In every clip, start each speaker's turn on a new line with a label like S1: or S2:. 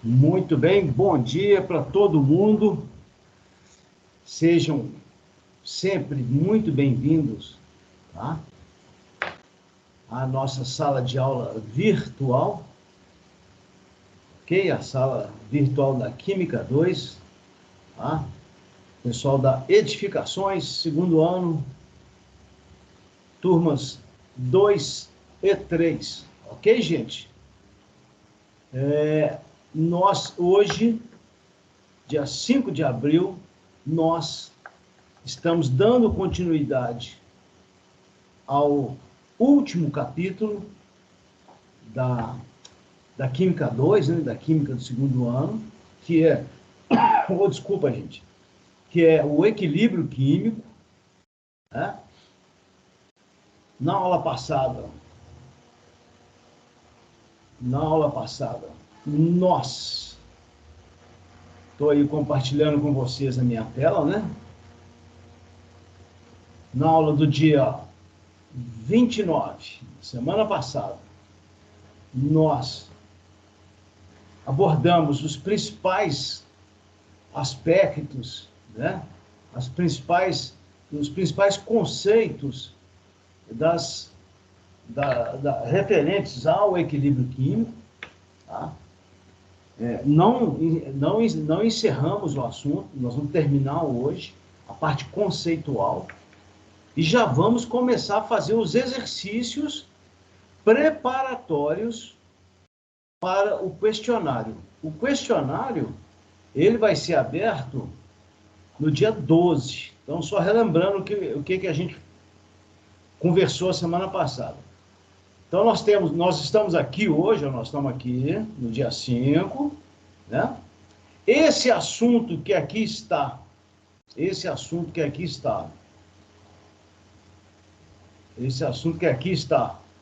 S1: Muito bem, bom dia para todo mundo. Sejam sempre muito bem-vindos, tá? À nossa sala de aula virtual, ok? A sala virtual da Química 2, tá? Pessoal da Edificações, segundo ano, turmas 2 e 3, ok, gente? Nós hoje, dia 5 de abril, nós estamos dando continuidade ao último capítulo da Química 2, né, da Química do segundo ano, que é, desculpa, gente, que é o equilíbrio químico, né? Na aula passada, estou aí compartilhando com vocês a minha tela, né? Na aula do dia 29, semana passada, nós abordamos os principais aspectos, né? Os principais conceitos referentes ao equilíbrio químico, tá? Não encerramos o assunto, nós vamos terminar hoje a parte conceitual e já vamos começar a fazer os exercícios preparatórios para o questionário. O questionário, ele vai ser aberto no dia 12. Então, só relembrando o que a gente conversou semana passada. Então, nós estamos aqui hoje, nós estamos aqui no dia 5, né? Esse assunto que aqui está,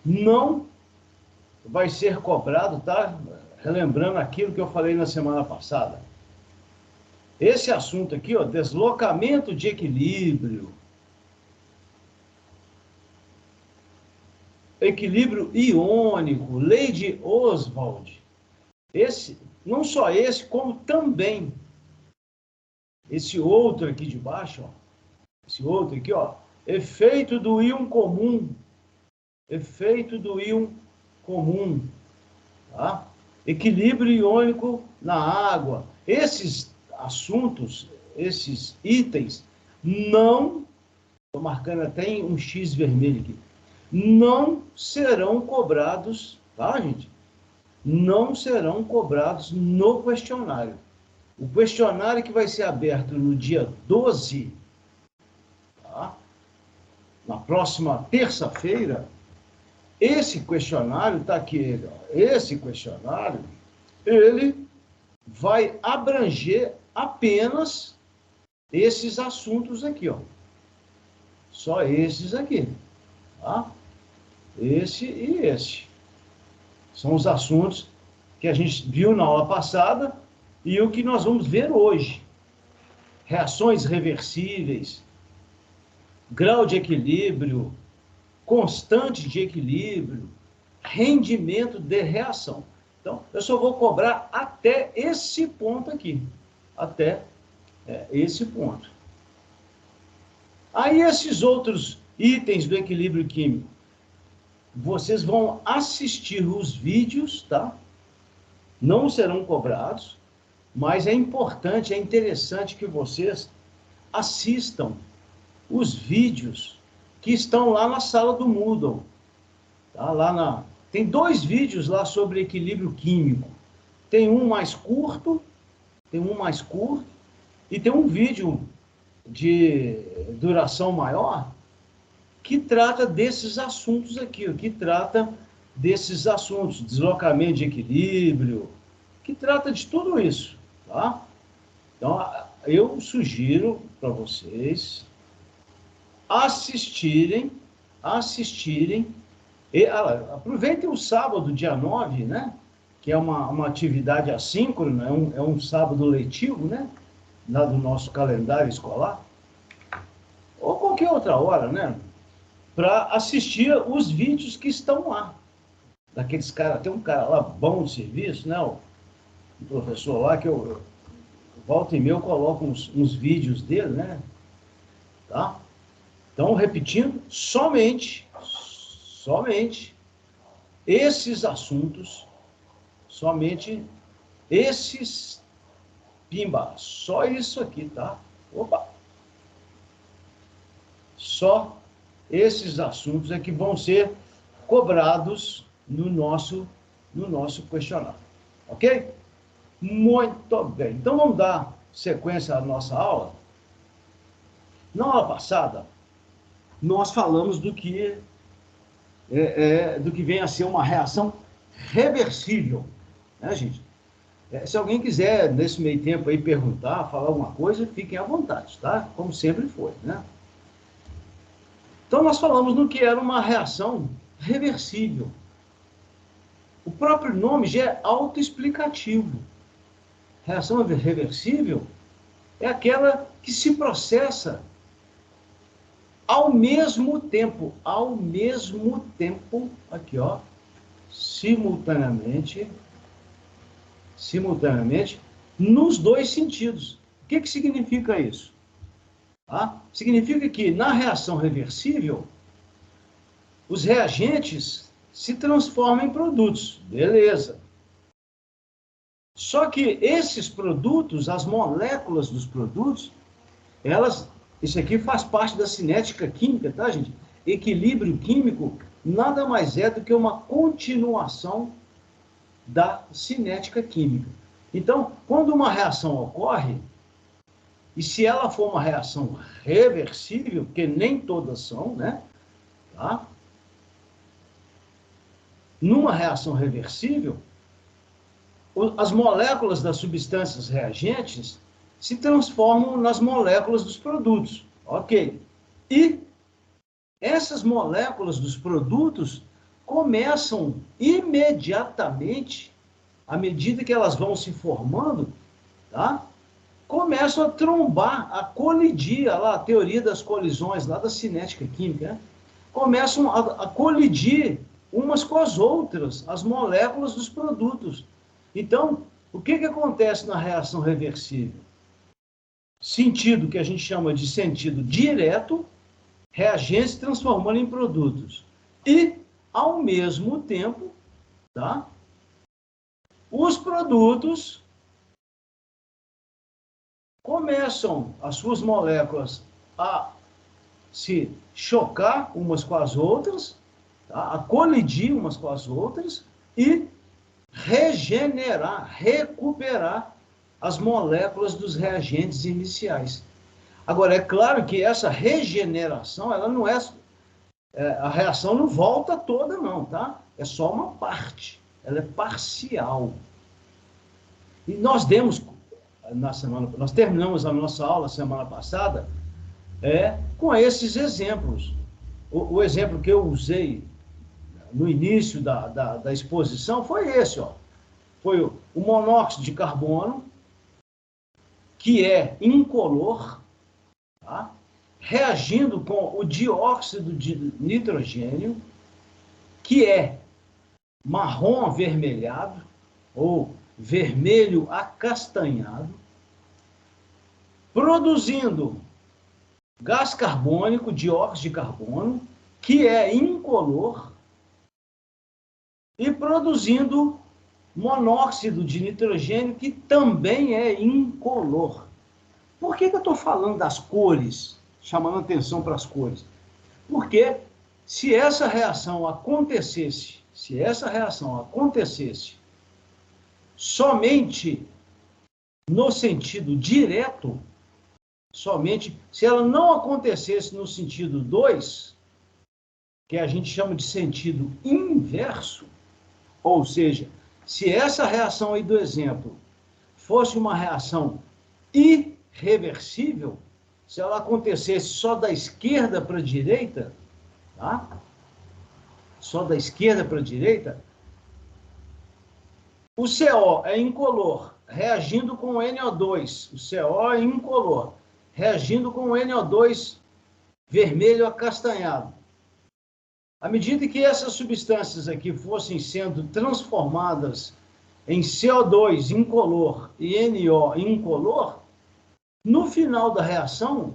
S1: não vai ser cobrado, tá? Relembrando aquilo que eu falei na semana passada. Esse assunto aqui, ó, deslocamento de equilíbrio, equilíbrio iônico, lei de Oswald. Não só esse, como também esse outro aqui de baixo, ó, esse outro aqui, ó, efeito do íon comum, tá? Equilíbrio iônico na água. Esses assuntos, esses itens, não, estou marcando até um X vermelho aqui, não serão cobrados, tá, gente? Não serão cobrados no questionário. O questionário que vai ser aberto no dia 12, tá? Na próxima terça-feira, esse questionário está aqui, esse questionário, ele vai abranger apenas esses assuntos aqui, ó. Só esses aqui, tá? Esse e esse. São os assuntos que a gente viu na aula passada e o que nós vamos ver hoje. Reações reversíveis, grau de equilíbrio, constante de equilíbrio, rendimento de reação. Então, eu só vou cobrar até esse ponto aqui. Até esse ponto. Aí, esses outros itens do equilíbrio químico, vocês vão assistir os vídeos, tá? Não serão cobrados, mas é importante, é interessante que vocês assistam os vídeos que estão lá na sala do Moodle. Tá? Tem 2 vídeos lá sobre equilíbrio químico. Tem um mais curto, e tem um vídeo de duração maior que trata desses assuntos aqui, deslocamento de equilíbrio, que trata de tudo isso, tá? Então, eu sugiro para vocês assistirem, e aproveitem o sábado, dia 9, né? Que é uma atividade assíncrona, é um sábado letivo, né? Lá do nosso calendário escolar, ou qualquer outra hora, né? Para assistir os vídeos que estão lá. Daqueles caras, tem um cara lá bom de serviço, né? um professor lá, que eu volta e meia eu coloco uns vídeos dele, né? Tá? Então, repetindo, somente esses assuntos, somente esses, pimba, só isso aqui, tá? Opa! Só esses assuntos é que vão ser cobrados no nosso questionário, ok? Muito bem. Então, vamos dar sequência à nossa aula. Na aula passada, nós falamos do que vem a ser uma reação reversível, né, gente? Se alguém quiser, nesse meio tempo aí, perguntar, falar alguma coisa, fiquem à vontade, tá? Como sempre foi, né? Então, nós falamos no que era uma reação reversível. O próprio nome já é autoexplicativo. Reação reversível é aquela que se processa ao mesmo tempo, aqui, ó, simultaneamente, nos dois sentidos. O que significa isso? Significa que, na reação reversível, os reagentes se transformam em produtos. Beleza. Só que esses produtos, as moléculas dos produtos, isso aqui faz parte da cinética química, tá, gente? Equilíbrio químico nada mais é do que uma continuação da cinética química. Então, quando uma reação ocorre, e se ela for uma reação reversível, porque nem todas são, né? Tá? Numa reação reversível, as moléculas das substâncias reagentes se transformam nas moléculas dos produtos. Ok. E essas moléculas dos produtos começam imediatamente, à medida que elas vão se formando, tá? Começam a trombar, a colidir, lá, a teoria das colisões, lá da cinética química, né? Começam a colidir umas com as outras, as moléculas dos produtos. Então, o que acontece na reação reversível? Sentido que a gente chama de sentido direto, reagentes se transformando em produtos. E, ao mesmo tempo, tá? Os produtos começam as suas moléculas a se chocar umas com as outras, tá? A colidir umas com as outras e regenerar, recuperar as moléculas dos reagentes iniciais. Agora, é claro que essa regeneração, ela não a reação não volta toda não, tá? É só uma parte, ela é parcial. E nós terminamos a nossa aula semana passada com esses exemplos. O exemplo que eu usei no início da exposição foi esse, ó. Foi o monóxido de carbono, que é incolor, tá? Reagindo com o dióxido de nitrogênio, que é marrom avermelhado, ou vermelho acastanhado, produzindo gás carbônico, dióxido de carbono, que é incolor, e produzindo monóxido de nitrogênio, que também é incolor. Por que eu estou falando das cores, chamando atenção para as cores? Porque se essa reação acontecesse somente no sentido direto, se ela não acontecesse no sentido 2, que a gente chama de sentido inverso, ou seja, se essa reação aí do exemplo fosse uma reação irreversível, se ela acontecesse só da esquerda para a direita, tá? Só da esquerda para a direita, o CO é incolor, reagindo com o NO2. O CO é incolor, reagindo com o NO2 vermelho acastanhado. À medida que essas substâncias aqui fossem sendo transformadas em CO2 incolor e NO incolor, no final da reação,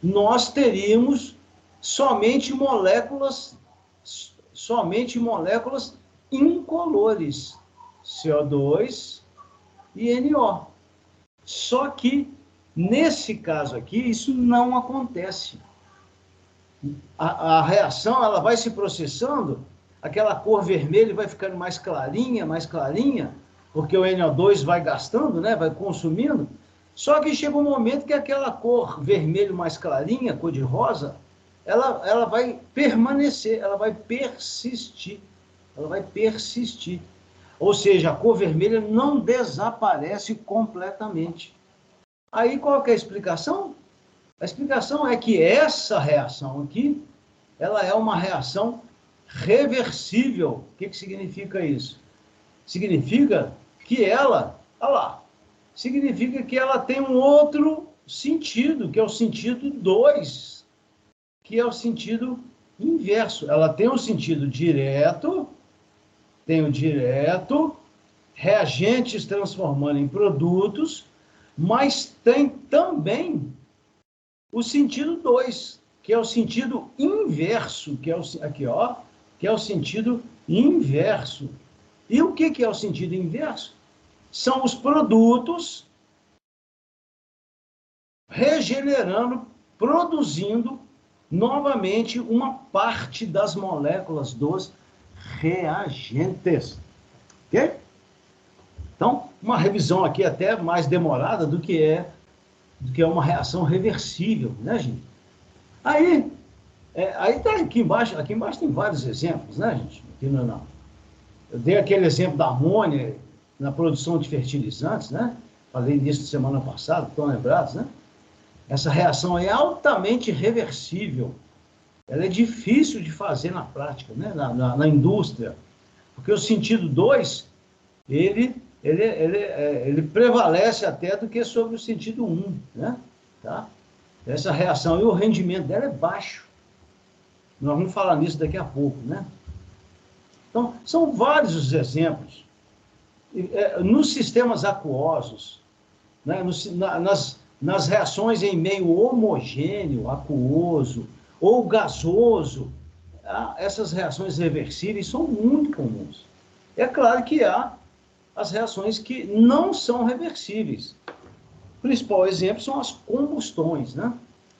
S1: nós teríamos somente moléculas incolores, CO2 e NO. Só que, nesse caso aqui, isso não acontece. A reação, ela vai se processando, aquela cor vermelha vai ficando mais clarinha, porque o NO2 vai gastando, né, vai consumindo. Só que chega um momento que aquela cor vermelho mais clarinha, cor de rosa, ela vai permanecer, ela vai persistir. Ou seja, a cor vermelha não desaparece completamente. Aí qual que é a explicação? A explicação é que essa reação aqui, ela é uma reação reversível. O que significa isso? Significa que ela, olha lá, significa que ela tem um outro sentido, que é o sentido 2, que é o sentido inverso. Ela tem um sentido direto, reagentes transformando em produtos, mas tem também o sentido 2, que é o sentido inverso, que é o, aqui, ó, que é o sentido inverso. E o que é o sentido inverso? São os produtos regenerando, produzindo novamente uma parte das moléculas dos reagentes. Ok? Então, uma revisão aqui até mais demorada do que é uma reação reversível, né, gente? Aí tá aqui embaixo tem vários exemplos, né, gente? Aqui não. Eu dei aquele exemplo da amônia na produção de fertilizantes, né? Falei disso semana passada, estão lembrados, né? Essa reação é altamente reversível. Ela é difícil de fazer na prática, né? Na indústria. Porque o sentido 2, ele prevalece até do que sobre o sentido 1, né? Tá? Essa reação e o rendimento dela é baixo. Nós vamos falar nisso daqui a pouco, né? Então, são vários os exemplos. Nos sistemas aquosos, né? Nas reações em meio homogêneo, aquoso ou gasoso, essas reações reversíveis são muito comuns. É claro que há as reações que não são reversíveis. O principal exemplo são as combustões, né?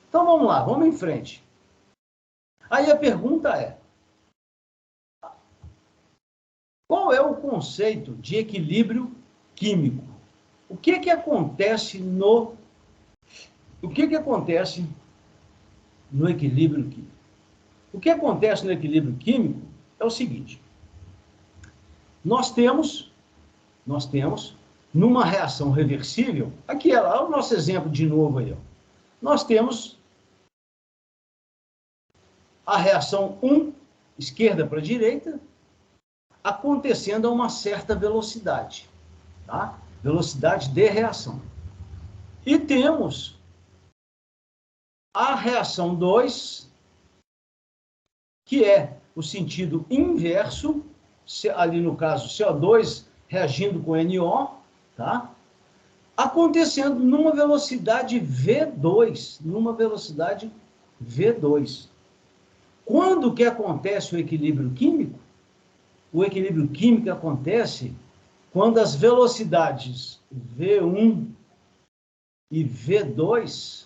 S1: Então vamos lá, vamos em frente. Aí a pergunta é: qual é o conceito de equilíbrio químico? O que acontece no equilíbrio químico? O que acontece no equilíbrio químico é o seguinte: nós temos numa reação reversível, aqui é o nosso exemplo de novo aí, ó. Nós temos a reação 1, esquerda para direita, acontecendo a uma certa velocidade, tá? Velocidade de reação. E temos a reação 2, que é o sentido inverso, ali no caso CO2 reagindo com NO, tá? Acontecendo numa velocidade V2, Quando que acontece o equilíbrio químico? O equilíbrio químico acontece quando as velocidades V1 e V2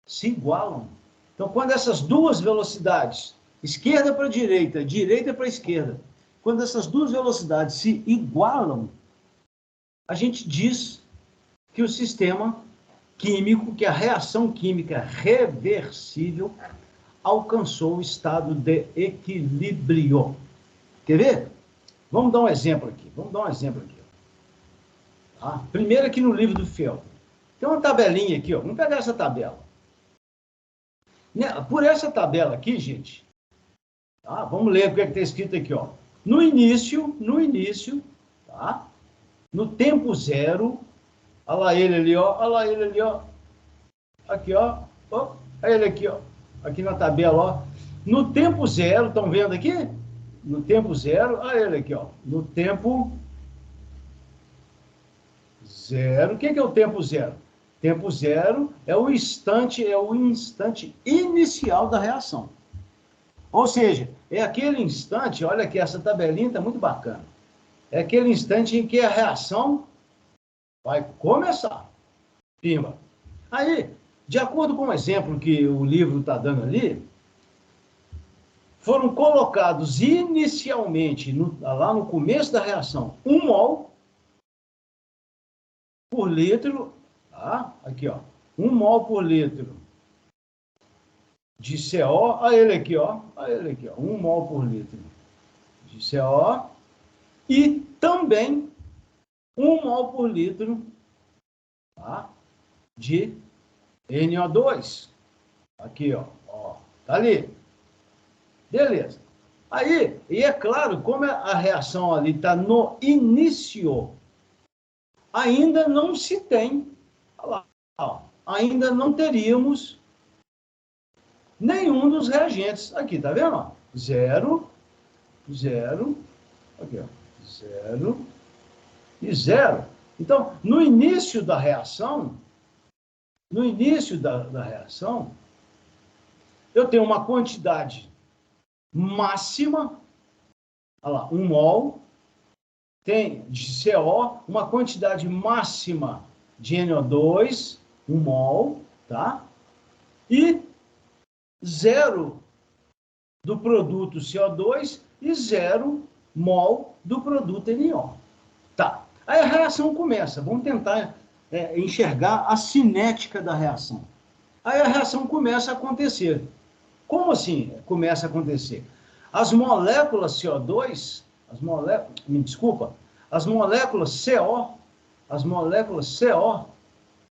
S1: se igualam. Então, quando essas duas velocidades, esquerda para direita, direita para esquerda, quando essas duas velocidades se igualam, a gente diz que o sistema químico, que a reação química reversível alcançou o estado de equilíbrio. Quer ver? Vamos dar um exemplo aqui. Tá? Primeiro aqui no livro do Felder. Tem uma tabelinha aqui, ó. Vamos pegar essa tabela. Por essa tabela aqui, gente, tá? Vamos ler o que está escrito aqui, ó. No início, tá? No tempo zero, olha lá ele ali, ó. Aqui, ó. Olha ele aqui, ó. Aqui na tabela, ó. No tempo zero, estão vendo aqui? no tempo zero, olha ele aqui, ó, no tempo zero. O que é o tempo zero? Tempo zero é o instante inicial da reação. Ou seja, é aquele instante, olha aqui, essa tabelinha está muito bacana. É aquele instante em que a reação vai começar. Pimba. Aí, de acordo com o exemplo que o livro está dando ali, foram colocados inicialmente, lá no começo da reação, 1 mol por litro, tá? Aqui, ó, 1 mol por litro de CO, olha ele aqui, ó, 1 mol por litro de CO, e também 1 mol por litro, tá, de NO2. Aqui, ó, tá ali. Beleza. Aí, e é claro, como a reação ali está no início, ainda não se tem, olha lá, ainda não teríamos nenhum dos reagentes. Aqui, tá vendo? Ó? 0, 0, aqui, ó, 0 e 0. Então, no início da reação, eu tenho uma quantidade máxima, olha lá, 1 mol, tem de CO, uma quantidade máxima de NO2, 1 mol, tá? E 0 do produto CO2 e 0 mol do produto NO. Tá. Aí a reação começa. Vamos tentar enxergar a cinética da reação. Aí a reação começa a acontecer. Como assim começa a acontecer? As moléculas CO2, as moléculas CO,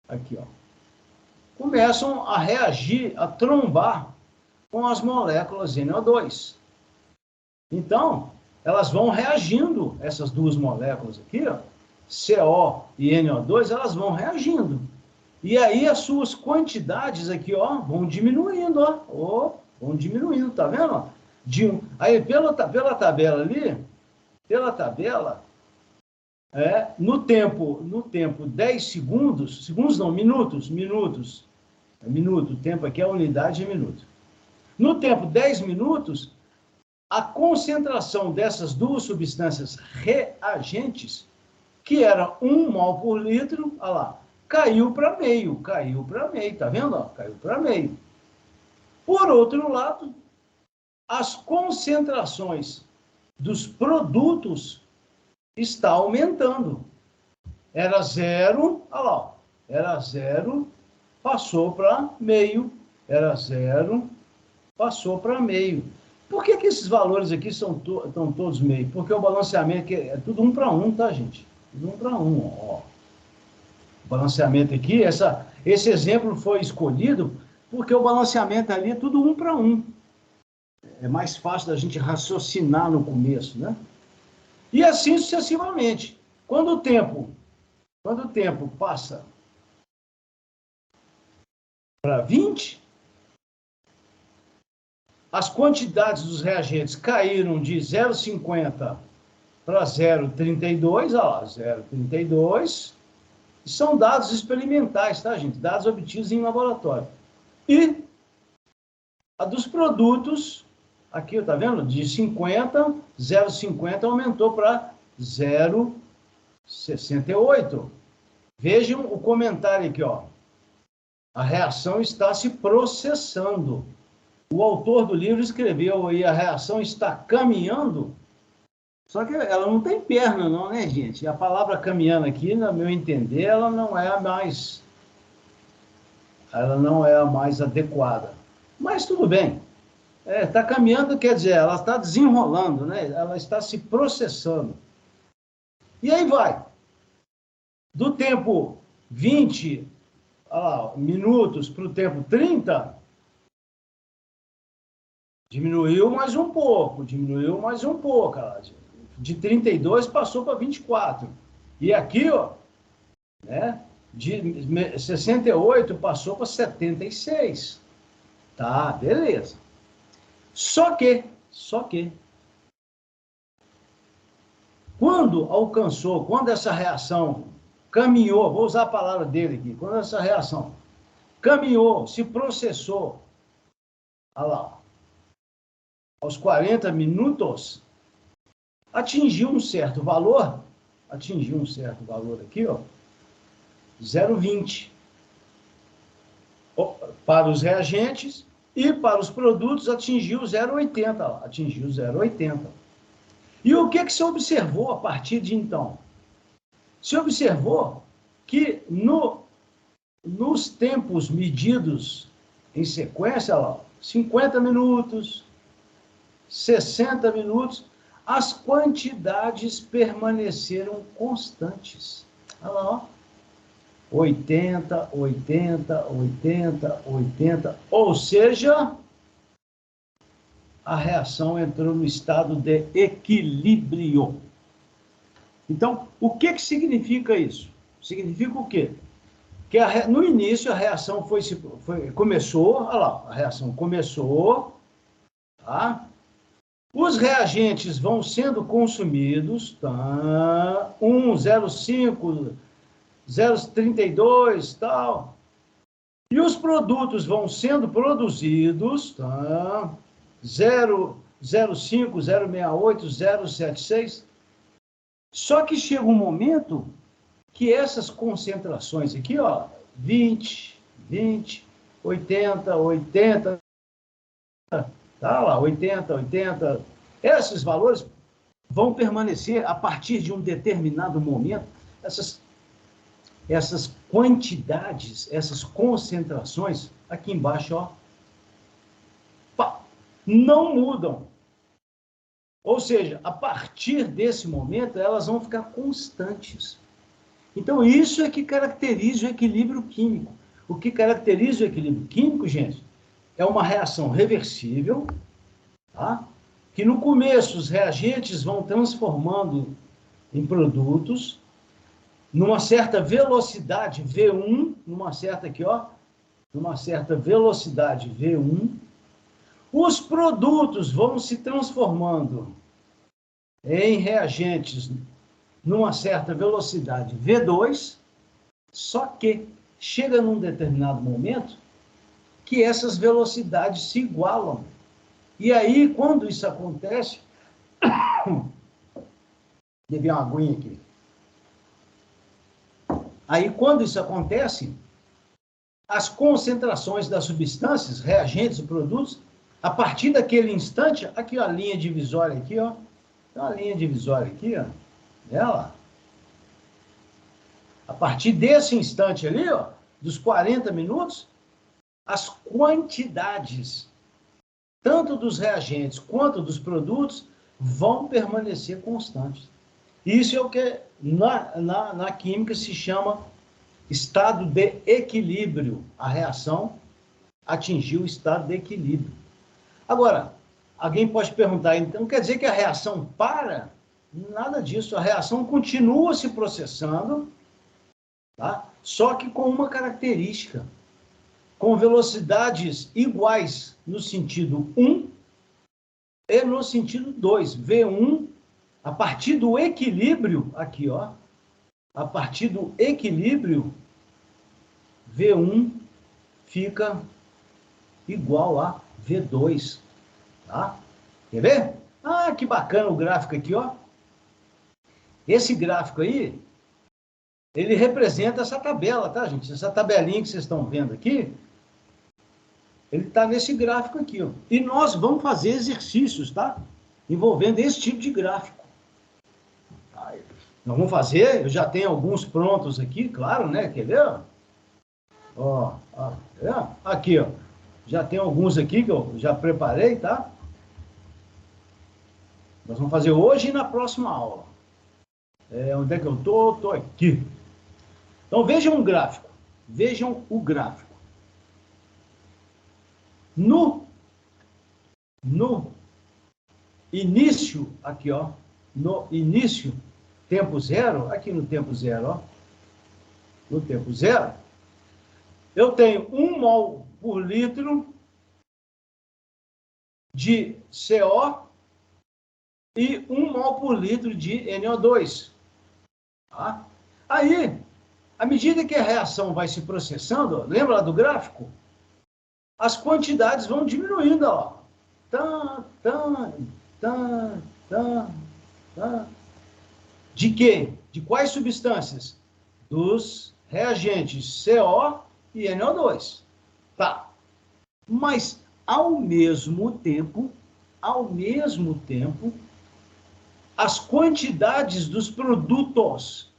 S1: aqui, ó, começam a reagir, a trombar com as moléculas NO2. Então, elas vão reagindo, essas duas moléculas aqui, ó, CO e NO2, elas vão reagindo. E aí as suas quantidades aqui, ó, vão diminuindo, ó, vão diminuindo, tá vendo? Aí pela tabela ali, no tempo 10 segundos, não, minuto, o tempo aqui é a unidade de minuto. No tempo 10 minutos, a concentração dessas duas substâncias reagentes, que era 1 mol por litro, olha lá, caiu para meio, tá vendo? Ó, caiu para meio. Por outro lado, as concentrações dos produtos está aumentando. Era 0, olha lá, era 0, passou para meio, era 0, passou para meio. Por que esses valores aqui estão todos meio? Porque o balanceamento é tudo 1 para 1, tá, gente? Tudo 1 para 1, ó. O balanceamento aqui, esse exemplo foi escolhido porque o balanceamento ali é tudo 1 para 1. É mais fácil da gente raciocinar no começo, né? E assim sucessivamente. Quando o tempo passa para 20, as quantidades dos reagentes caíram de 0,50 para 0,32, olha lá, 0,32. São dados experimentais, tá, gente? Dados obtidos em laboratório. E a dos produtos, aqui, tá vendo? De 0,50 aumentou para 0,68. Vejam o comentário aqui, ó. A reação está se processando. O autor do livro escreveu aí, a reação está caminhando, só que ela não tem perna não, né, gente? A palavra caminhando aqui, no meu entender, ela não é a mais adequada. Mas tudo bem. Está caminhando, quer dizer, ela está desenrolando, né? Ela está se processando. E aí vai. Do tempo 20 minutos para o tempo 30, diminuiu mais um pouco. De 32 passou para 24. E aqui, ó, né, de 68 passou para 76. Tá, beleza. Só que Quando alcançou, quando essa reação caminhou, vou usar a palavra dele aqui, quando essa reação caminhou, se processou, olha lá, aos 40 minutos, atingiu um certo valor aqui, ó, 0,20. Para os reagentes e para os produtos atingiu 0,80, atingiu 0,80. E o que se observou a partir de então? Se observou que nos tempos medidos em sequência, lá, 50 minutos, 60 minutos, as quantidades permaneceram constantes. Olha lá, ó. 80, 80, 80, 80, ou seja, a reação entrou no estado de equilíbrio. Então, o que significa isso? Significa o quê? Que no início a reação começou, olha lá, a reação começou, tá? Os reagentes vão sendo consumidos, tá? 0,5, 0,32, tal. E os produtos vão sendo produzidos, tá? 0,05, 0,68, 0,76. Só que chega um momento que essas concentrações aqui, ó, 20, 20, 80, 80, tá lá, 80, 80, esses valores vão permanecer a partir de um determinado momento, essas quantidades, essas concentrações, aqui embaixo, ó, não mudam. Ou seja, a partir desse momento, elas vão ficar constantes. Então, isso é que caracteriza o equilíbrio químico. O que caracteriza o equilíbrio químico, gente, é uma reação reversível, tá? Que no começo os reagentes vão transformando em produtos, numa certa velocidade V1, numa certa aqui, ó, numa certa velocidade V1, os produtos vão se transformando em reagentes numa certa velocidade V2, só que chega num determinado momento que essas velocidades se igualam. E aí, quando isso acontece, bebi uma aguinha aqui. Aí, quando isso acontece, as concentrações das substâncias, reagentes e produtos, a partir daquele instante, aqui ó, a linha divisória aqui, ó, tem uma linha divisória aqui, ó, ela, a partir desse instante ali, ó, dos 40 minutos, as quantidades, tanto dos reagentes quanto dos produtos, vão permanecer constantes. Isso é o que na química se chama estado de equilíbrio. A reação atingiu o estado de equilíbrio. Agora, alguém pode perguntar, então quer dizer que a reação para? Nada disso, a reação continua se processando, tá? Só que com uma característica, com velocidades iguais no sentido 1 e no sentido 2. V1, a partir do equilíbrio, aqui, ó, a partir do equilíbrio, V1 fica igual a V2, tá? Quer ver? Ah, que bacana o gráfico aqui, ó. Esse gráfico aí, ele representa essa tabela, tá, gente? Essa tabelinha que vocês estão vendo aqui, ele está nesse gráfico aqui, ó. E nós vamos fazer exercícios, tá? Envolvendo esse tipo de gráfico. Nós vamos fazer, eu já tenho alguns prontos aqui, claro, né? Quer ver? Ó, ó, aqui, ó. Já tem alguns aqui que eu já preparei, tá? Nós vamos fazer hoje e na próxima aula. Onde é que eu tô? Tô aqui. Então, vejam o gráfico. Vejam o gráfico. No início, aqui, ó. No início, tempo zero, aqui no tempo zero, ó. No tempo zero, eu tenho 1 mol por litro de CO e 1 mol por litro de NO2. Tá? Aí, à medida que a reação vai se processando, lembra lá do gráfico? As quantidades vão diminuindo, ó. De quê? De quais substâncias? Dos reagentes CO e NO2. Tá. Mas, ao mesmo tempo, as quantidades dos produtos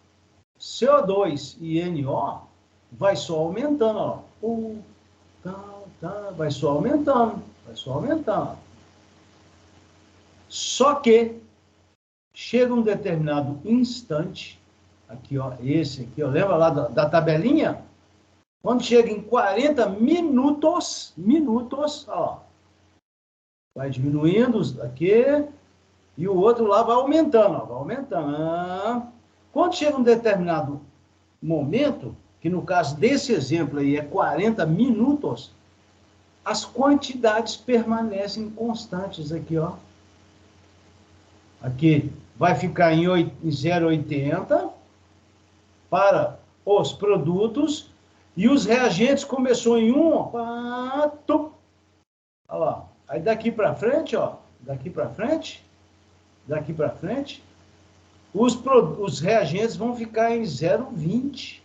S1: CO2 e NO vai só aumentando, ó. Vai só aumentando. Só que chega um determinado instante, aqui, ó, esse aqui, ó, lembra lá da tabelinha? Quando chega em 40 minutos, ó, vai diminuindo aqui, e o outro lá vai aumentando, ó, vai aumentando. Quando chega um determinado momento, que no caso desse exemplo aí é 40 minutos, as quantidades permanecem constantes aqui, ó. Aqui vai ficar em 0,80 para os produtos e os reagentes começou em 1, ó. Olha lá. Aí daqui para frente, ó, daqui para frente, os reagentes vão ficar em 0,20.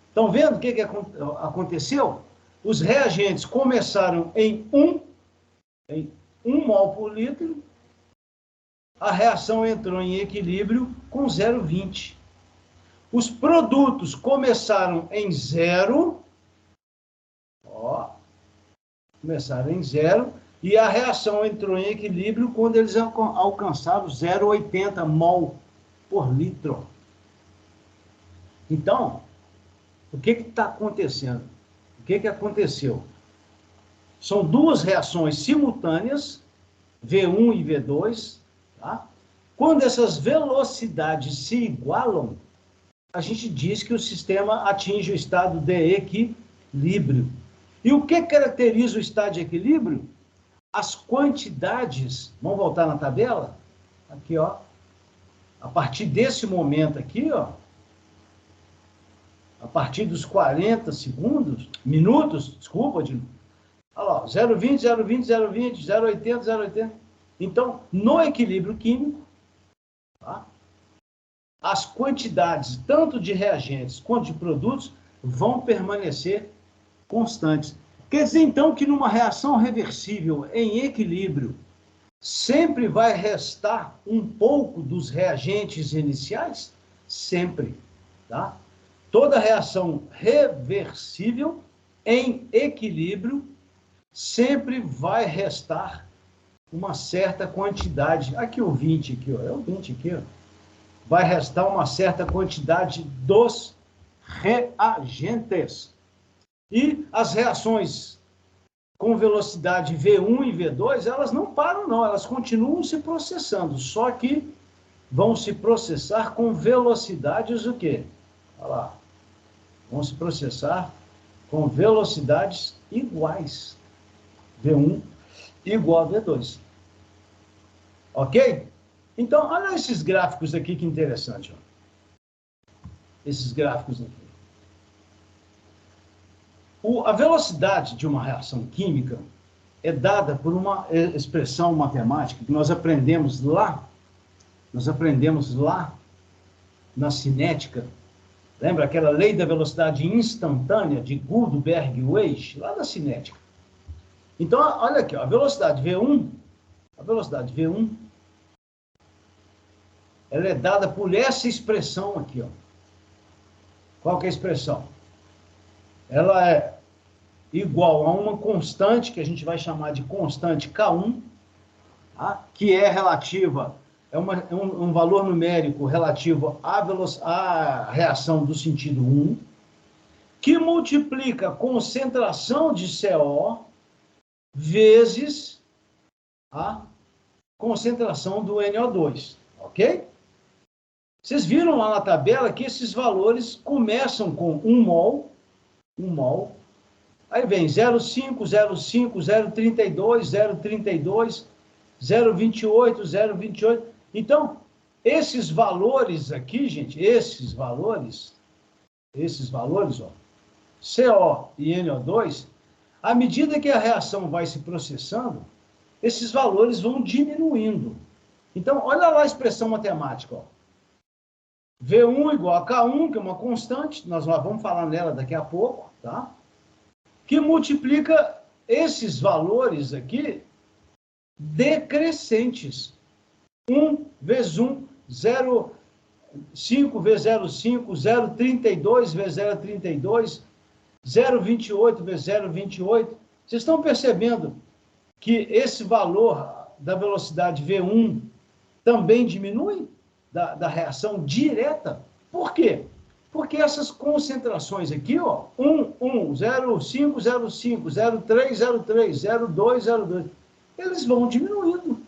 S1: Estão vendo o que aconteceu? Os reagentes começaram em 1 mol por litro, a reação entrou em equilíbrio com 0,20. Os produtos começaram em 0, ó, e a reação entrou em equilíbrio quando eles alcançaram 0,80 mol por litro. Então, o que está acontecendo? O que aconteceu? São duas reações simultâneas, V1 e V2, tá? Quando essas velocidades se igualam, a gente diz que o sistema atinge o estado de equilíbrio. E o que caracteriza o estado de equilíbrio? As quantidades, vamos voltar na tabela? Aqui, ó. A partir desse momento aqui, ó, a partir dos 40 minutos, olha lá, 0,20, 0,20, 0,20, 0,80, 0,80. Então, no equilíbrio químico, tá, as quantidades, tanto de reagentes quanto de produtos, vão permanecer constantes. Quer dizer, então, que numa reação reversível em equilíbrio, sempre vai restar um pouco dos reagentes iniciais? Sempre, tá? Toda reação reversível em equilíbrio sempre vai restar uma certa quantidade. Aqui o 20, aqui, ó, é o 20 aqui, ó. Vai restar uma certa quantidade dos reagentes. E as reações com velocidade V1 e V2, elas não param, não. Elas continuam se processando, só que vão se processar com velocidades o quê? Olha lá. Vão se processar com velocidades iguais. V1 igual a V2. Ok? Então, olha esses gráficos aqui, que interessante. Ó. Esses gráficos aqui. A velocidade de uma reação química é dada por uma expressão matemática que nós aprendemos lá na cinética. Lembra aquela lei da velocidade instantânea de Gutenberg-Weiss, lá da cinética? Então, olha aqui, ó, a velocidade V1, ela é dada por essa expressão aqui, ó. Qual que é a expressão? Ela é igual a uma constante, que a gente vai chamar de constante K1, tá? Que é relativa, um valor numérico relativo à reação do sentido 1, que multiplica a concentração de CO vezes a concentração do NO2, ok? Vocês viram lá na tabela que esses valores começam com 1 mol, aí vem 0,5, 0,5, 0,32, 0,32, 0,28, 0,28. Então, esses valores aqui, gente, esses valores, ó, CO e NO2, à medida que a reação vai se processando, esses valores vão diminuindo. Então, olha lá a expressão matemática, ó. V1 igual a K1, que é uma constante, nós vamos falar nela daqui a pouco, tá? Que multiplica esses valores aqui decrescentes. 1 vezes 1, 0,5 vezes 0,5, 0,32 vezes 0,32, 0,28 vezes 0,28. Vocês estão percebendo que esse valor da velocidade V1 também diminui da reação direta? Por quê? Porque essas concentrações aqui, ó, 1, 1, 0,5, 0,5, 0,3, 0,3, 0,2, 0,2, eles vão diminuindo.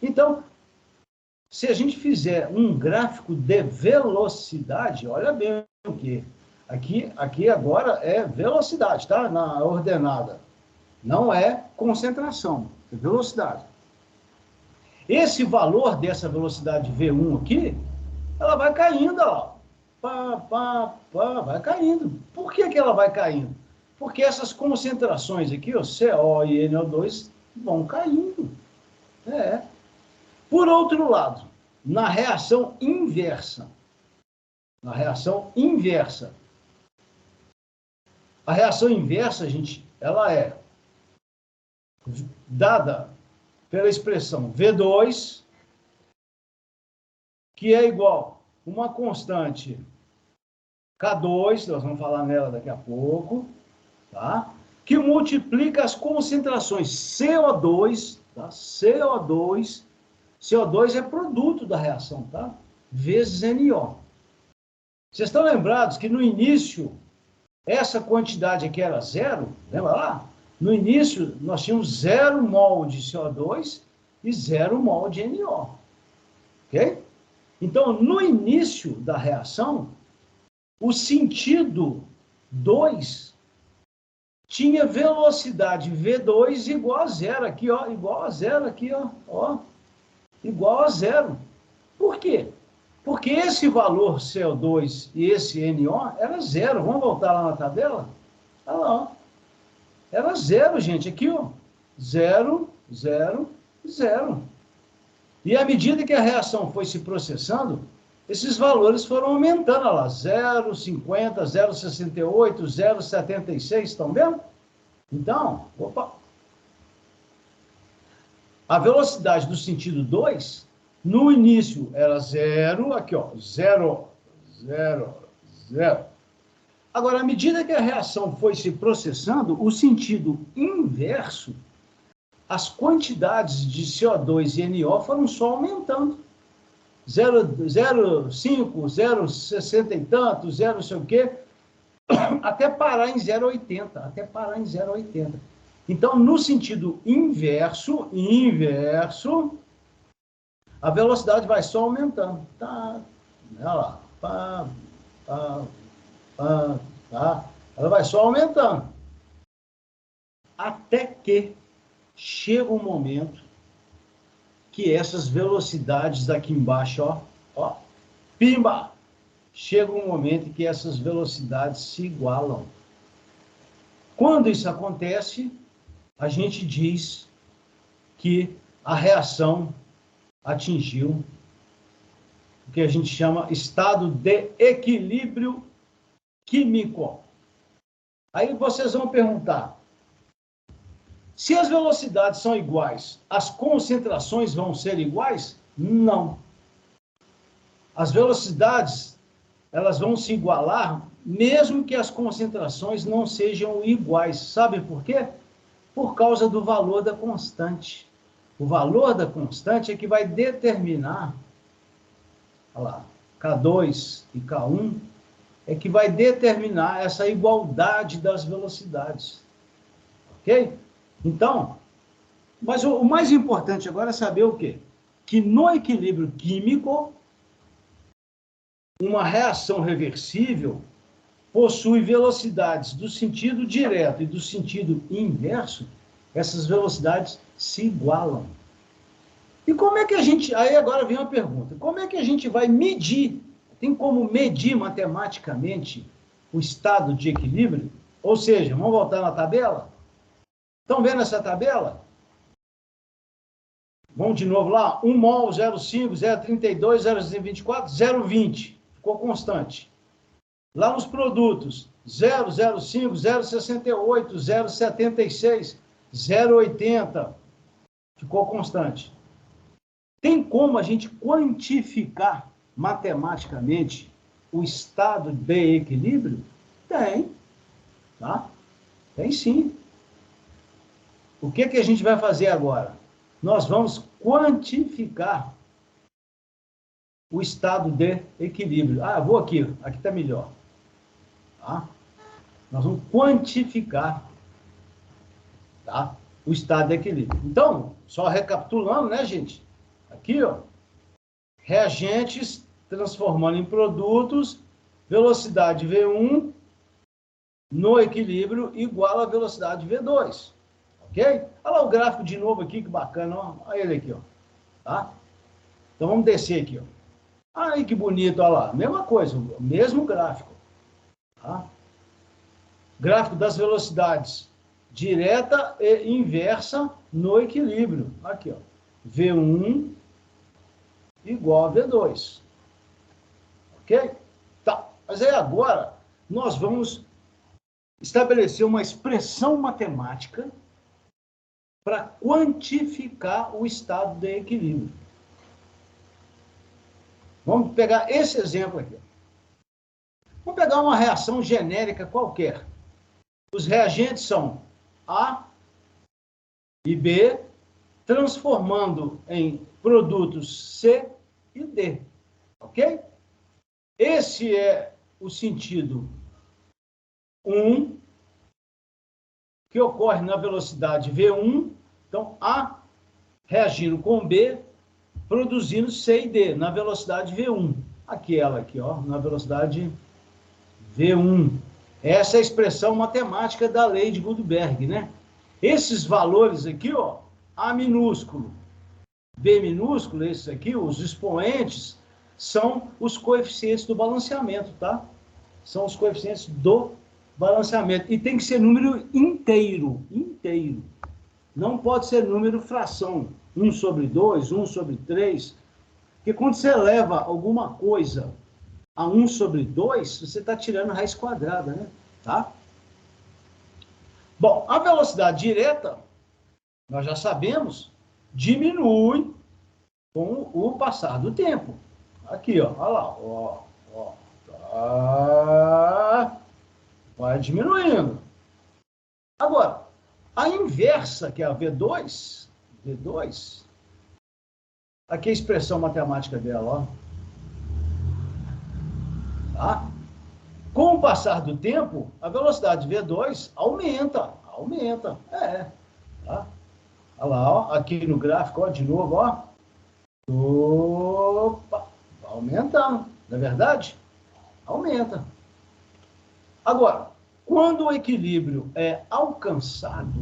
S1: Então, se a gente fizer um gráfico de velocidade, olha bem o que aqui agora é velocidade, tá? Na ordenada. Não é concentração, é velocidade. Esse valor dessa velocidade V1 aqui, ela vai caindo, ó. Vai caindo. Por que ela vai caindo? Porque essas concentrações aqui, ó, CO e NO2, vão caindo. Por outro lado, na reação inversa, a reação inversa, gente, ela é dada pela expressão V2, que é igual a uma constante K2, nós vamos falar nela daqui a pouco, tá? Que multiplica as concentrações CO2, tá? CO2 é produto da reação, tá? Vezes NO. Vocês estão lembrados que no início, essa quantidade aqui era zero? Lembra lá? No início, nós tínhamos 0 mol de CO2 e 0 mol de NO. Ok? Então, no início da reação, o sentido 2 tinha velocidade V2 igual a zero aqui, ó, igual a zero aqui, ó, igual a zero. Por quê? Porque esse valor CO2 e esse NO era zero. Vamos voltar lá na tabela? Olha lá, ó. Era zero, gente, aqui, ó. 0, 0, 0. E à medida que a reação foi se processando, esses valores foram aumentando, olha lá, 0,50, 0,68, 0,76, estão vendo? Então, opa. A velocidade do sentido 2, no início era 0, aqui, ó, 0, 0, 0. Agora, à medida que a reação foi se processando, o sentido inverso, as quantidades de CO2 e NO foram só aumentando. 0,5, 0,60 e tanto, 0 não sei o quê, até parar em 0,80. Então, no sentido inverso, a velocidade vai só aumentando. Tá, olha lá, tá, ela vai só aumentando. Até que chega um momento que essas velocidades aqui embaixo, ó, pimba! Chega um momento em que essas velocidades se igualam. Quando isso acontece, a gente diz que a reação atingiu o que a gente chama estado de equilíbrio químico. Aí vocês vão perguntar, se as velocidades são iguais, as concentrações vão ser iguais? Não. As velocidades, elas vão se igualar, mesmo que as concentrações não sejam iguais. Sabe por quê? Por causa do valor da constante. O valor da constante é que vai determinar, olha lá, K2 e K1, é que vai determinar essa igualdade das velocidades. Ok? Então, mas o mais importante agora é saber o quê? Que no equilíbrio químico, uma reação reversível possui velocidades do sentido direto e do sentido inverso, essas velocidades se igualam. E como é que a gente... Aí agora vem uma pergunta. Como é que a gente vai medir? Tem como medir matematicamente o estado de equilíbrio? Ou seja, vamos voltar na tabela? Estão vendo essa tabela? Vamos de novo lá. 1 mol, 0,5, 0,32, 0,24, 0,20. Ficou constante. Lá nos produtos, 0,05, 0,68, 0,76, 0,80. Ficou constante. Tem como a gente quantificar matematicamente o estado de equilíbrio? Tem. Tá? Tem sim. O que a gente vai fazer agora? Nós vamos quantificar o estado de equilíbrio. Ah, vou aqui está melhor. Tá? Nós vamos quantificar, tá, o estado de equilíbrio. Então, só recapitulando, né, gente? Aqui, ó, reagentes transformando em produtos, velocidade V1 no equilíbrio igual a velocidade V2. Ok? Olha lá o gráfico de novo aqui, que bacana, ó. Olha ele aqui, ó. Tá? Então vamos descer aqui, ó. Aí que bonito, olha lá. Mesma coisa, o mesmo gráfico. Tá? Gráfico das velocidades direta e inversa no equilíbrio. Aqui, ó. V1 igual a V2. Ok? Tá. Mas aí agora nós vamos estabelecer uma expressão matemática para quantificar o estado de equilíbrio. Vamos pegar esse exemplo aqui. Vamos pegar uma reação genérica qualquer. Os reagentes são A e B, transformando em produtos C e D. Ok? Esse é o sentido 1, que ocorre na velocidade V1. Então, A reagindo com B, produzindo C e D na velocidade V1. Aquela aqui, ó, na velocidade V1. Essa é a expressão matemática da lei de Gutenberg, né? Esses valores aqui, ó, A minúsculo, B minúsculo, esses aqui, os expoentes, são os coeficientes do balanceamento, tá? São os coeficientes do balanceamento. E tem que ser número inteiro, inteiro. Não pode ser número fração. 1 sobre 2, 1 sobre 3. Porque quando você leva alguma coisa a 1 sobre 2, você está tirando raiz quadrada, né? Tá? Bom, a velocidade direta, nós já sabemos, diminui com o passar do tempo. Aqui, ó, olha lá, ó, tá, vai diminuindo. Agora, a inversa, que é a V2, aqui é a expressão matemática dela, ó. Tá? Com o passar do tempo, a velocidade V2 aumenta. Tá? Olha lá, ó, aqui no gráfico, ó, de novo, ó. Opa, aumentando, não é verdade? Aumenta. Agora, quando o equilíbrio é alcançado,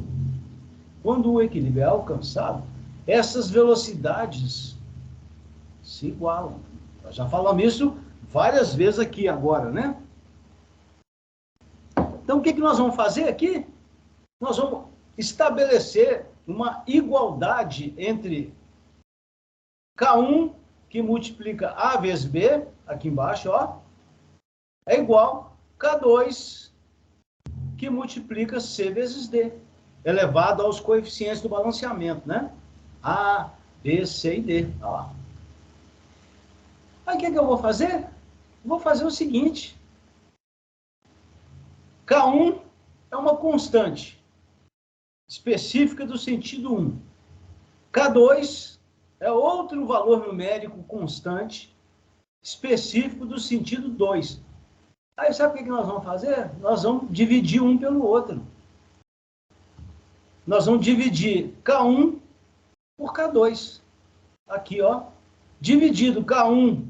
S1: essas velocidades se igualam. Nós já falamos isso várias vezes aqui agora, né? Então, o que nós vamos fazer aqui? Nós vamos estabelecer uma igualdade entre K1, que multiplica A vezes B, aqui embaixo, ó, é igual K2, que multiplica C vezes D, elevado aos coeficientes do balanceamento, né? A, B, C e D. Ó. Aí o que eu vou fazer? Vou fazer o seguinte. K1 é uma constante específica do sentido 1. K2 é outro valor numérico constante específico do sentido 2. Aí sabe o que nós vamos fazer? Nós vamos dividir um pelo outro. Nós vamos dividir K1 por K2. Aqui, ó. Dividido K1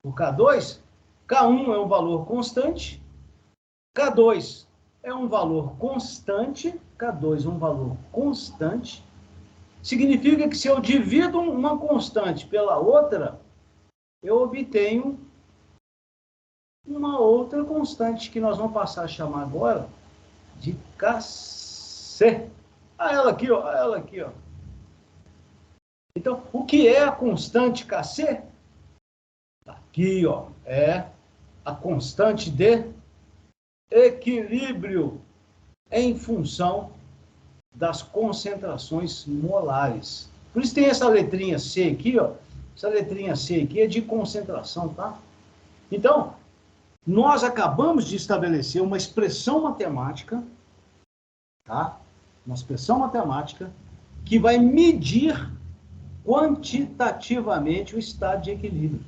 S1: por K2, K1 é um valor constante, K2 é um valor constante, K2 é um valor constante, Significa que se eu divido uma constante pela outra, eu obtenho uma outra constante, que nós vamos passar a chamar agora de Kc. Ela aqui, ó, ela aqui, ó. Então, o que é a constante Kc? Aqui, ó, é a constante de equilíbrio em função das concentrações molares. Por isso tem essa letrinha C aqui, ó. Essa letrinha C aqui é de concentração, tá? Então, nós acabamos de estabelecer uma expressão matemática, tá? Uma expressão matemática que vai medir quantitativamente o estado de equilíbrio.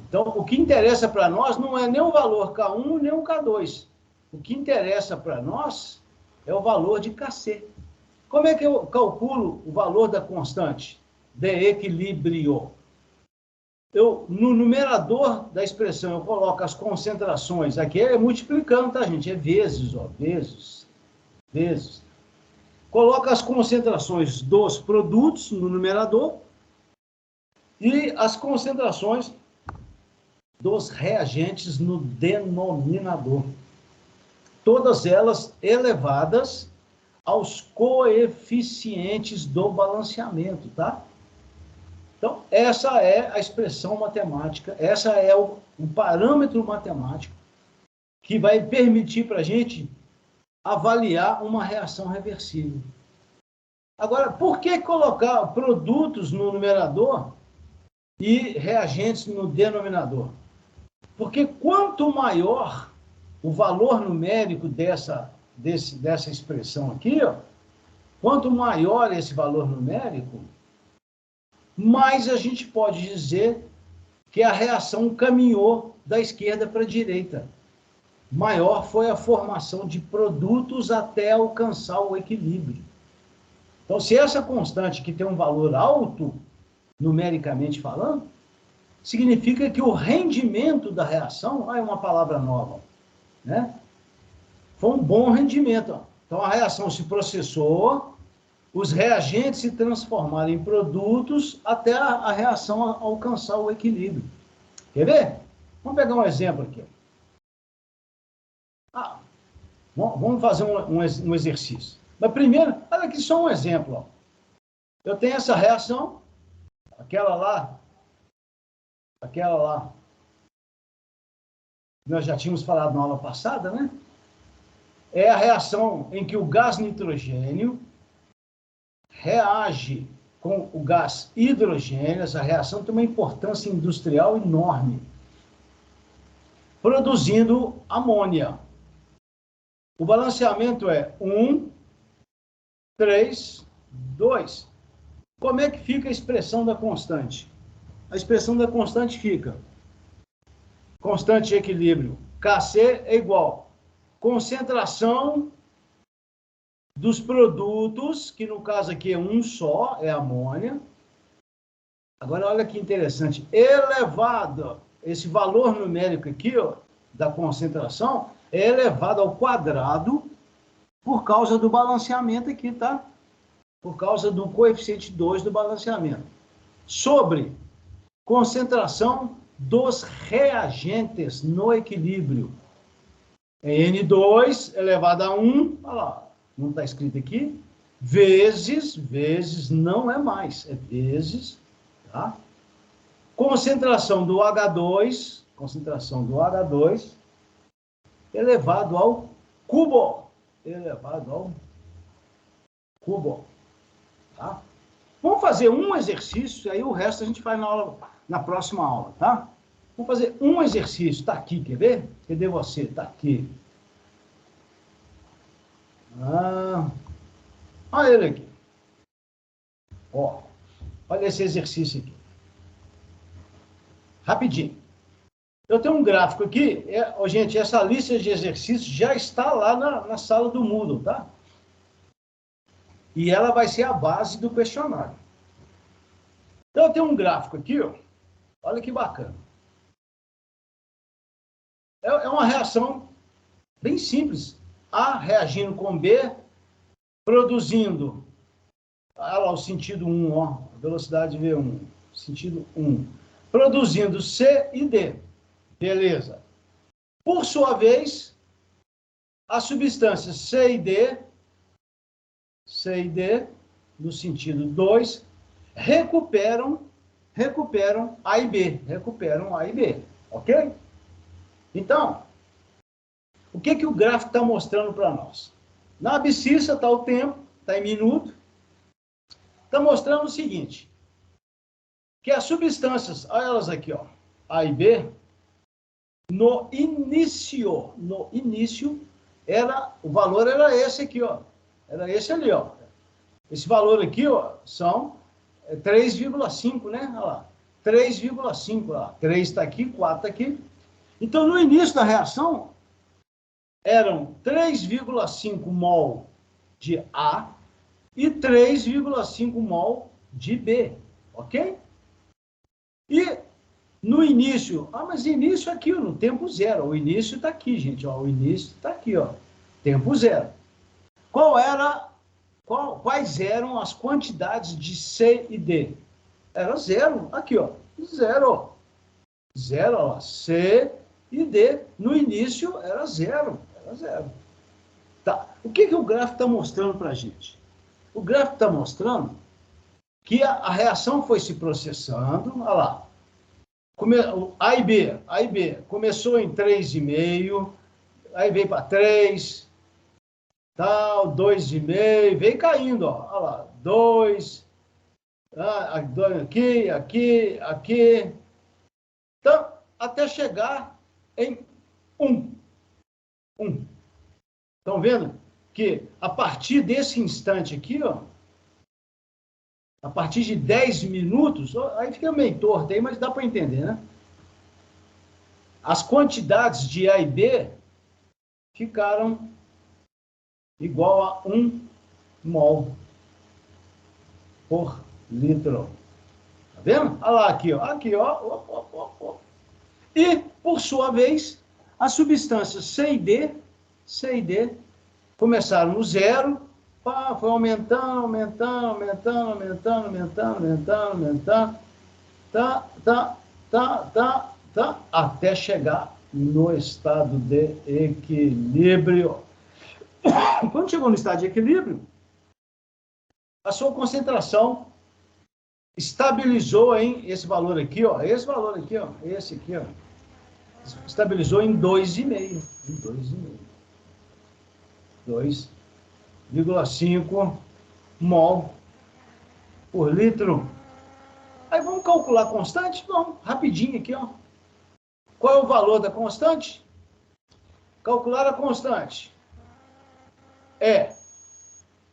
S1: Então, o que interessa para nós não é nem o valor K1 nem o K2. O que interessa para nós é o valor de Kc. Como é que eu calculo o valor da constante de equilíbrio? No numerador da expressão, eu coloco as concentrações. Aqui é multiplicando, tá, gente? É vezes, ó, vezes. Coloco as concentrações dos produtos no numerador e as concentrações dos reagentes no denominador. Todas elas elevadas aos coeficientes do balanceamento, tá? Então, essa é a expressão matemática, essa é o parâmetro matemático que vai permitir para a gente avaliar uma reação reversível. Agora, por que colocar produtos no numerador e reagentes no denominador? Porque quanto maior o valor numérico dessa expressão aqui, ó, quanto maior esse valor numérico, mais a gente pode dizer que a reação caminhou da esquerda para a direita. Maior foi a formação de produtos até alcançar o equilíbrio. Então, se essa constante que tem um valor alto, numericamente falando, significa que o rendimento da reação, é uma palavra nova, né? Foi um bom rendimento. Ó. Então, a reação se processou, os reagentes se transformaram em produtos até a reação alcançar o equilíbrio. Quer ver? Vamos pegar um exemplo aqui. Vamos fazer um exercício. Mas primeiro, olha aqui só um exemplo. Ó. Eu tenho essa reação, aquela lá, nós já tínhamos falado na aula passada, né? É a reação em que o gás nitrogênio reage com o gás hidrogênio. Essa reação tem uma importância industrial enorme, produzindo amônia. O balanceamento é 1, 3, 2. Como é que fica a expressão da constante? A expressão da constante fica constante de equilíbrio. Kc é igual concentração dos produtos, que no caso aqui é um só, é amônia. Agora, olha que interessante. Elevado, esse valor numérico aqui, ó, da concentração, é elevado ao quadrado por causa do balanceamento aqui, tá? Por causa do coeficiente 2 do balanceamento. Sobre concentração dos reagentes no equilíbrio. É N2 elevado a 1, olha lá, não está escrito aqui, vezes não é mais, é vezes, tá? Concentração do H2 elevado ao cubo, tá? Vamos fazer um exercício, aí o resto a gente faz na próxima aula, tá? Vamos fazer um exercício, tá aqui, quer ver? Cadê você? Tá aqui. Olha ele aqui. Ó, olha esse exercício aqui. Rapidinho. Eu tenho um gráfico aqui, gente, essa lista de exercícios já está lá na sala do Moodle, tá? E ela vai ser a base do questionário. Então, eu tenho um gráfico aqui, ó. Olha que bacana. É uma reação bem simples. A reagindo com B, produzindo Olha lá o sentido 1, ó, velocidade V1, sentido 1. Produzindo C e D. Beleza. Por sua vez, as substâncias C e D, no sentido 2, recuperam A e B. Ok? Então, o que o gráfico está mostrando para nós? Na abscissa está o tempo, está em minuto. Está mostrando o seguinte, que as substâncias, olha elas aqui, ó, A e B, no início, o valor era esse aqui, ó. Era esse ali, ó. Esse valor aqui, ó, são 3,5, né? Olha lá. 3,5, ó. 3 está aqui, 4 está aqui. Então, no início da reação, eram 3,5 mol de A e 3,5 mol de B, ok? E no início, mas início aqui, no tempo zero, o início está aqui, gente, ó, o início está aqui, ó, tempo zero. Quais eram as quantidades de C e D? Era zero, aqui, ó, zero, ó, C e D, no início era zero. Tá. O que o gráfico está mostrando para a gente? O gráfico está mostrando que a reação foi se processando, olha lá, A e B, começou em 3,5, aí veio para 3, tal, 2,5, veio caindo, ó, olha lá, 2, aqui, então, até chegar em 1. Estão vendo que a partir desse instante aqui, ó, a partir de 10 minutos, aí fica meio torto aí, mas dá para entender, né? As quantidades de A e B ficaram igual a 1 mol por litro. Tá vendo? Olha lá, aqui, ó. E, por sua vez, as substâncias C e D começaram no zero, foi aumentando, até chegar no estado de equilíbrio. Quando chegou no estado de equilíbrio, a sua concentração estabilizou em esse valor aqui, ó, esse aqui, ó, estabilizou em 2,5. 2,5 mol por litro. Aí vamos calcular a constante? Vamos, rapidinho aqui, ó. Qual é o valor da constante? Calcular a constante é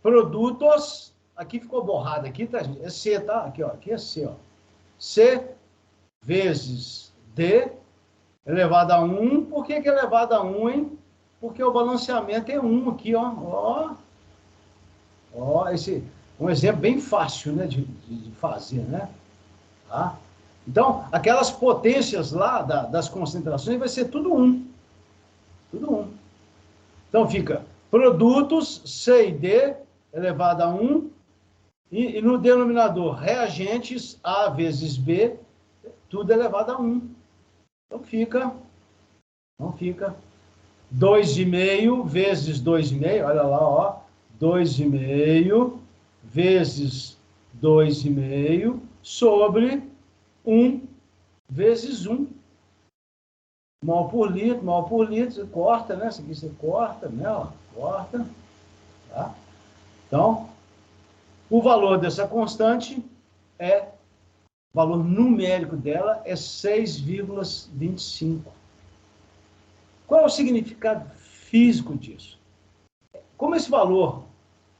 S1: produtos, aqui ficou borrado, aqui tá, é C, tá? Aqui, ó, aqui é C, ó. C vezes D elevado a 1. Por que elevado a 1, hein? Porque o balanceamento é 1 aqui, ó. Esse um exemplo bem fácil, né, de fazer, né? Tá? Então, aquelas potências lá das concentrações vai ser tudo 1. Então, fica produtos C e D elevado a 1, e no denominador reagentes A vezes B, tudo elevado a 1. Então, fica 2,5 vezes 2,5, olha lá, ó, 2,5 vezes 2,5 sobre 1 vezes 1. Mol por litro, você corta, né? Isso aqui você corta, né? Ó, corta, tá? Então, o valor dessa constante o valor numérico dela é 6,25. Qual é o significado físico disso? Como esse valor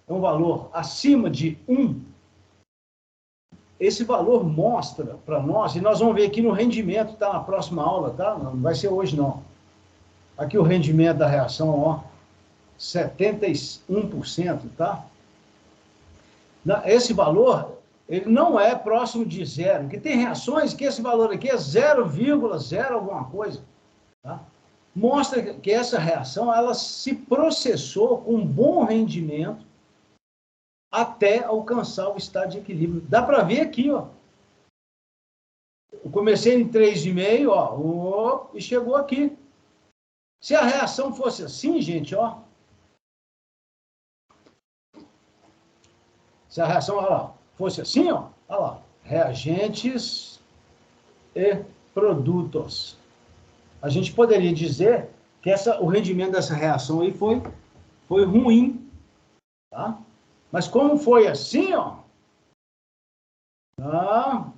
S1: é um valor acima de 1, esse valor mostra para nós, e nós vamos ver aqui no rendimento, tá? Na próxima aula, tá? Não vai ser hoje, não. Aqui o rendimento da reação, ó, 71%, tá? Esse valor, ele não é próximo de zero, porque tem reações que esse valor aqui é 0,0 alguma coisa, tá? Mostra que essa reação, ela se processou com bom rendimento até alcançar o estado de equilíbrio. Dá para ver aqui, ó. Eu comecei em 3,5, ó, e chegou aqui. Se a reação fosse assim, gente, ó. Se a reação, olha lá, fosse assim, ó, olha lá, reagentes e produtos. A gente poderia dizer que o rendimento dessa reação aí foi ruim, tá? Mas como foi assim, ó, tá?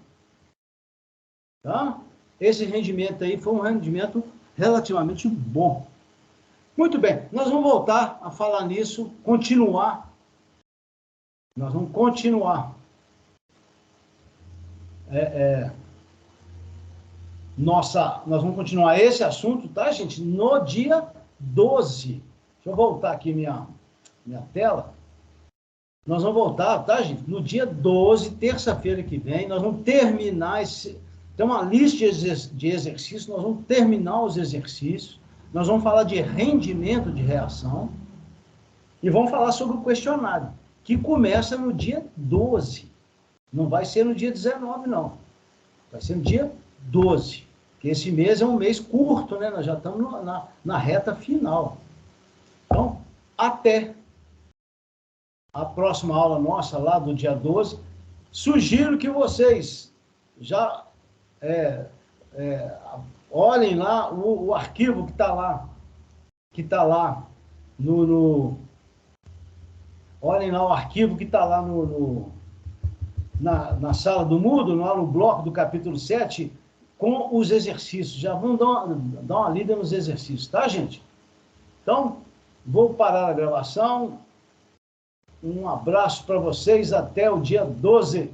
S1: Esse rendimento aí foi um rendimento relativamente bom. Muito bem, nós vamos voltar a falar nisso, continuar. Nós vamos continuar. Nós vamos continuar esse assunto, tá, gente? No dia 12. Deixa eu voltar aqui minha tela. Nós vamos voltar, tá, gente? No dia 12, terça-feira que vem, nós vamos terminar tem uma lista de exercícios, nós vamos terminar os exercícios, nós vamos falar de rendimento de reação e vamos falar sobre o questionário, que começa no dia 12. Não vai ser no dia 19, não. Vai ser no dia 12. Porque esse mês é um mês curto, né? Nós já estamos na reta final. Então, até a próxima aula nossa, lá do dia 12, sugiro que vocês já olhem lá o arquivo que está lá, olhem lá o arquivo que está lá na sala do Moodle, lá no bloco do capítulo 7, com os exercícios. Já vamos dar uma lida nos exercícios, tá, gente? Então, vou parar a gravação. Um abraço para vocês, até o dia 12.